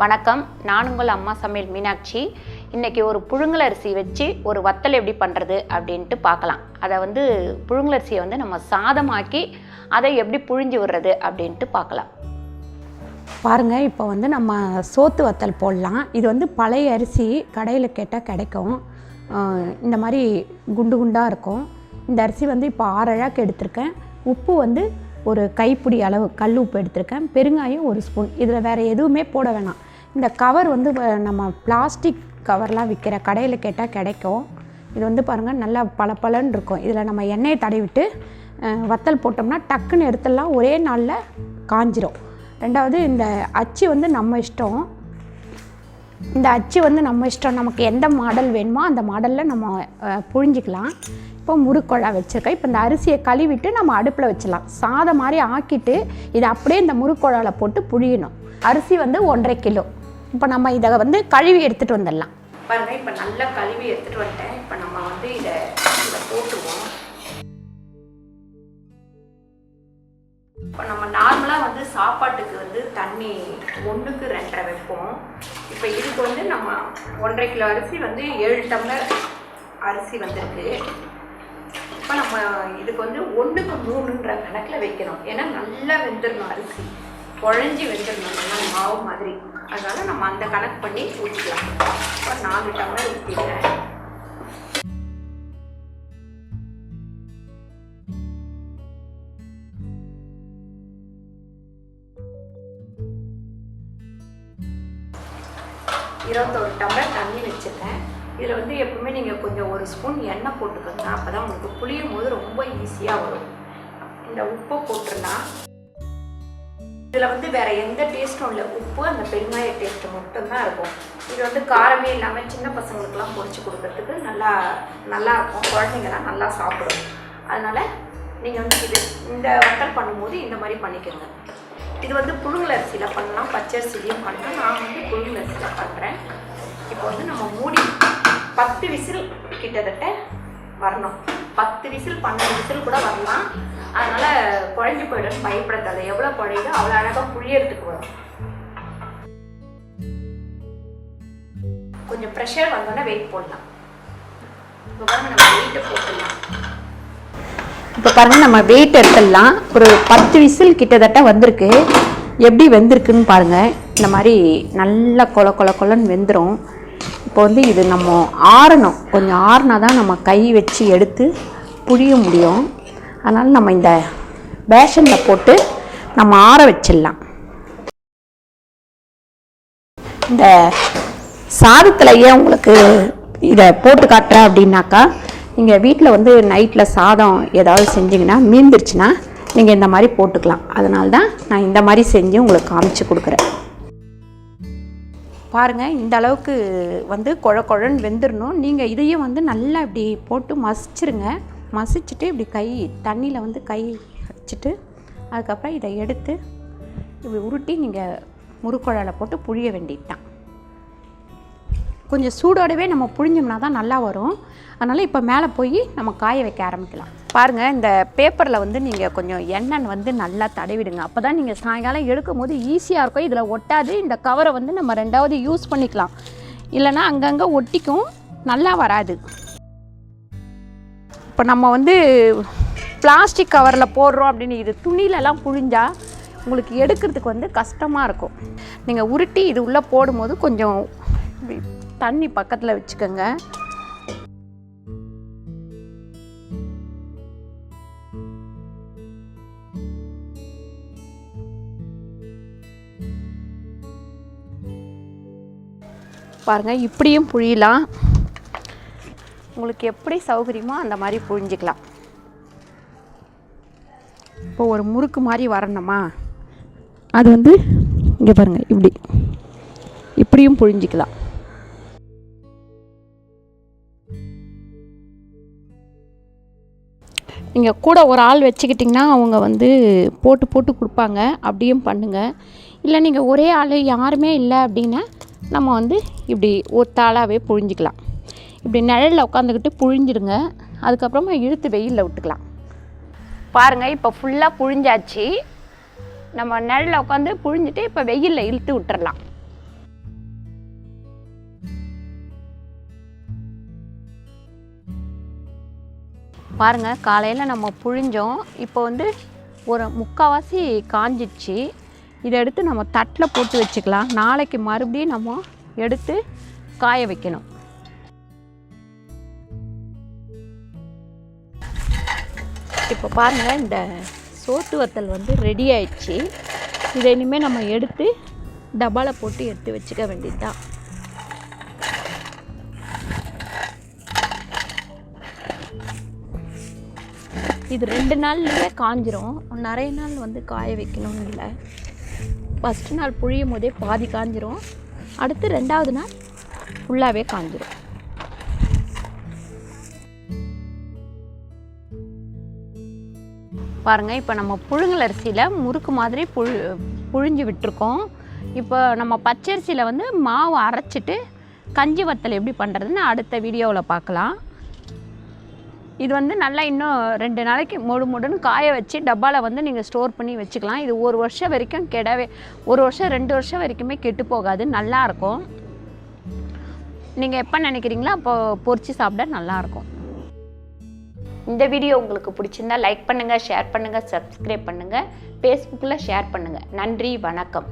வணக்கம், நான் உங்கள் அம்மா சமையல் மீனாட்சி. இன்றைக்கி ஒரு புழுங்கலரிசி வச்சு ஒரு வத்தல் எப்படி பண்ணுறது அப்படின்ட்டு பார்க்கலாம். அதை புழுங்கலரிசியை நம்ம சாதமாக்கி அதை எப்படி புழிஞ்சு விடுறது அப்படின்ட்டு பார்க்கலாம். பாருங்கள், இப்போ நம்ம சோத்து வத்தல் போடலாம். இது பழைய அரிசி கடையில் கேட்டால் கிடைக்கும். இந்த மாதிரி குண்டு குண்டாக இருக்கும். இந்த அரிசி இப்போ 6 அழாக்கு எடுத்திருக்கேன். உப்பு ஒரு கைப்பிடி அளவு கல் உப்பு எடுத்திருக்கேன். பெருங்காயம் 1 ஸ்பூன். இதில் வேறு எதுவுமே போட வேணாம். இந்த கவர் நம்ம பிளாஸ்டிக் கவர்லாம் விற்கிற கடையில் கேட்டால் கிடைக்கும். இது பாருங்கள், நல்லா பளபளன்னு இருக்கும். இதில் நம்ம எண்ணெயை தடவிட்டு வத்தல் போட்டோம்னா டக்குன்னு எடுத்துடலாம், ஒரே நாளில் காஞ்சிரும். ரெண்டாவது, இந்த அச்சு நம்ம இஷ்டம். இந்த அச்சு நம்ம இஷ்டம். நமக்கு எந்த மாடல் வேணுமோ அந்த மாடலில் நம்ம புழிஞ்சிக்கலாம். இப்போ முறுக்குழா வச்சுருக்கேன். இப்போ இந்த அரிசியை கழுவிட்டு நம்ம அடுப்பில் வச்சிடலாம். சாதம் மாதிரி ஆக்கிட்டு இதை அப்படியே இந்த முறுக்குழாவில் போட்டு புழியணும். அரிசி 1.5 கிலோ. இப்போ நம்ம இதை கழுவி எடுத்துகிட்டு வந்துடலாம். பாருங்கள், இப்போ நல்லா கழுவி எடுத்துகிட்டு வந்துட்டேன். இப்போ நம்ம இதை போட்டுருவோம். இப்போ நம்ம நார்மலாக சாப்பாட்டுக்கு தண்ணி 1க்கு 2.5 வைப்போம். இப்போ இதுக்கு நம்ம 1.5 கிலோ அரிசி 7 டம்ளர் அரிசி வந்திருக்கு. இப்போ நம்ம இதுக்கு 1க்கு 3ன்ற கணக்கில் வைக்கணும். ஏன்னா நல்லா வெந்துடணும், அரிசி குழஞ்சி வெந்துடணும், நல்லா மாவு மாதிரி. அதனால் நம்ம அந்த கணக்கு பண்ணி ஊற்றிக்கலாம். இப்போ 4 டம்ளர் ஊற்றிக்கிறேன். இருபத்தொரு டம்ளர் தண்ணி வச்சுருக்கேன். இதில் எப்பவுமே நீங்கள் கொஞ்சம் 1 ஸ்பூன் எண்ணெய் போட்டுக்கோங்க. அப்போ தான் உங்களுக்கு புளியும் போது ரொம்ப ஈஸியாக வரும். இந்த உப்பை போட்டுடலாம். இதில் வேறு எந்த டேஸ்ட்டும் இல்லை. உப்பு, அந்த பெருங்காய டேஸ்ட்டு மட்டும்தான் இருக்கும். இது காரமே இல்லாமல் சின்ன பசங்களுக்கெல்லாம் பொரிச்சு கொடுக்கறதுக்கு நல்லாயிருக்கும். குழந்தைங்கலாம் நல்லா சாப்பிடும். அதனால் நீங்கள் இந்த வத்தல் பண்ணும்போது இந்த மாதிரி பண்ணிக்கோங்க. இது புழுங்கலரிசியில் பண்ணலாம், பச்சரிசிலையும் பண்ணலாம். நான் புழுங்கலரிசியில் பண்ணுறேன். இப்போ நம்ம மூடி 10 விசில் கிட்டத்தட்ட வரணும். 10 விசில் 12 விசில் கூட வரலாம். அதனால் குழஞ்சி போய்டும், பயப்படாது. எவ்வளோ குழையுதோ அவ்வளோ அழகாக புளியறதுக்கு வரும். கொஞ்சம் ப்ரெஷர் வந்தோடனே வெயிட் போடலாம். இப்போ பாருங்கள், நம்ம வெயிட்டை போட்டுடலாம். இப்போ பாருங்கள், நம்ம வெயிட் எடுத்துடலாம். ஒரு 10 விசில் கிட்டத்தட்ட வந்திருக்கு. எப்படி வெந்திருக்குன்னு பாருங்கள். இந்த மாதிரி நல்லா கொலன்னு வெந்துடும். இப்போ இது நம்ம ஆறணும். கொஞ்சம் ஆறினா தான் நம்ம கை வச்சு எடுத்து புழிய முடியும். அதனால் நம்ம இந்த பேஷனில் போட்டு நம்ம ஆற வச்சிடலாம். இந்த சாதத்தில் ஏன் உங்களுக்கு இதை போட்டு காட்டுறேன் அப்படின்னாக்கா, நீங்கள் வீட்டில் நைட்டில் சாதம் ஏதாவது செஞ்சிங்கன்னா மீந்துருச்சுன்னா நீங்கள் இந்த மாதிரி போட்டுக்கலாம். அதனால தான் நான் இந்த மாதிரி செஞ்சு உங்களுக்கு காமிச்சு கொடுக்குறேன். பாருங்கள், இந்த அளவுக்கு குழன்னு வெந்துடணும். நீங்கள் இதையும் நல்லா இப்படி போட்டு மசிச்சிருங்க. மசிச்சுட்டு இப்படி கை தண்ணியில் கை வச்சுட்டு அதுக்கப்புறம் இதை எடுத்து இப்படி உருட்டி நீங்கள் முறுக்குழாயில் போட்டு புழிய வேண்டியது தான். கொஞ்சம் சூடோடவே நம்ம புழிஞ்சோம்னா தான் நல்லா வரும். அதனால் இப்போ மேலே போய் நம்ம காய வைக்க ஆரம்பிக்கலாம். பாருங்கள், இந்த பேப்பரில் நீங்கள் கொஞ்சம் எண்ணெய் நல்லா தடவிடுங்க. அப்போ தான் நீங்கள் சாயங்காலம் எடுக்கும் போது ஈஸியாக இருக்கும். இதில் ஒட்டாது. இந்த கவரை நம்ம 2வது யூஸ் பண்ணிக்கலாம். இல்லைனா அங்கங்கே ஒட்டிக்கும், நல்லா வராது. இப்போ நம்ம பிளாஸ்டிக் கவரில் போடுறோம் அப்படின்னு இது துணியிலலாம் புழிஞ்சால் உங்களுக்கு எடுக்கிறதுக்கு கஷ்டமாக இருக்கும். நீங்கள் உருட்டி இது உள்ளே போடும்போது கொஞ்சம் தண்ணி பக்கத்தில் வச்சுக்கோங்க. பாருங்கள், இப்படியும் புழியலாம். உங்களுக்கு எப்படி சௌகரியமோ அந்த மாதிரி புழிஞ்சிக்கலாம். இப்போ ஒரு முறுக்கு மாதிரி வரணுமா, அது இங்கே பாருங்கள், இப்படியும் புழிஞ்சிக்கலாம். நீங்கள் கூட ஒரு ஆள் வச்சுக்கிட்டிங்கன்னா அவங்க போட்டு கொடுப்பாங்க. அப்படியும் பண்ணுங்கள். இல்லை நீங்கள் ஒரே ஆள் யாருமே இல்லை அப்படின்னா நம்ம இப்படி ஒத்தாளாகவே புழிஞ்சிக்கலாம். இப்படி நிழலில் உட்காந்துக்கிட்டு புழிஞ்சிடுங்க. அதுக்கப்புறமா இழுத்து வெயிலில் விட்டுக்கலாம். பாருங்கள், இப்போ ஃபுல்லாக புழிஞ்சாச்சு. நம்ம நிழலில் உட்காந்து புழிஞ்சிட்டு இப்போ வெயிலில் இழுத்து விட்டுறலாம். பாருங்கள், காலையில் நம்ம புழிஞ்சோம். இப்போ வந்து ஒரு முக்கால்வாசி காஞ்சிடுச்சு. இதை எடுத்து நம்ம தட்டில் போட்டு வச்சுக்கலாம். நாளைக்கு மறுபடியும் நம்ம எடுத்து காய வைக்கணும். இப்போ பாருங்கள், இந்த சோத்து வத்தல் வந்து ரெடி ஆயிடுச்சு. இதை இனிமேல் நம்ம எடுத்து டப்பாவில் போட்டு எடுத்து வச்சுக்க வேண்டியது தான். இது 2 நாள்லேயே காஞ்சிரும். நிறைய நாள் வந்து காய வைக்கணும்னு இல்லை. ஃபஸ்ட்டு நாள் புழியும் போதே பாதி காஞ்சிரும். அடுத்து 2வது நாள் ஃபுல்லாகவே காஞ்சிரும். பாருங்கள், இப்போ நம்ம புழுங்கல் அரிசியில் முறுக்கு மாதிரி புழிஞ்சு விட்டுருக்கோம். இப்போ நம்ம பச்சரிசியில் வந்து மாவு அரைச்சிட்டு கஞ்சி வத்தல் எப்படி பண்ணுறதுன்னு அடுத்த வீடியோவில் பார்க்கலாம். இது வந்து நல்லா இன்னும் 2 நாளைக்கு முடுன்னு காய வச்சு டப்பாவில் வந்து நீங்கள் ஸ்டோர் பண்ணி வச்சுக்கலாம். இது 1 வருஷம் வரைக்கும் 1 வருஷம் 2 வருஷம் வரைக்குமே கெட்டு போகாது, நல்லாயிருக்கும். நீங்கள் எப்போ நினைக்கிறீங்களோ அப்போ பொரிச்சு சாப்பிட நல்லாயிருக்கும். இந்த வீடியோ உங்களுக்கு பிடிச்சிருந்தா லைக் பண்ணுங்கள், ஷேர் பண்ணுங்கள், சப்ஸ்கிரைப் பண்ணுங்கள், ஃபேஸ்புக்கில் ஷேர் பண்ணுங்கள். நன்றி, வணக்கம்.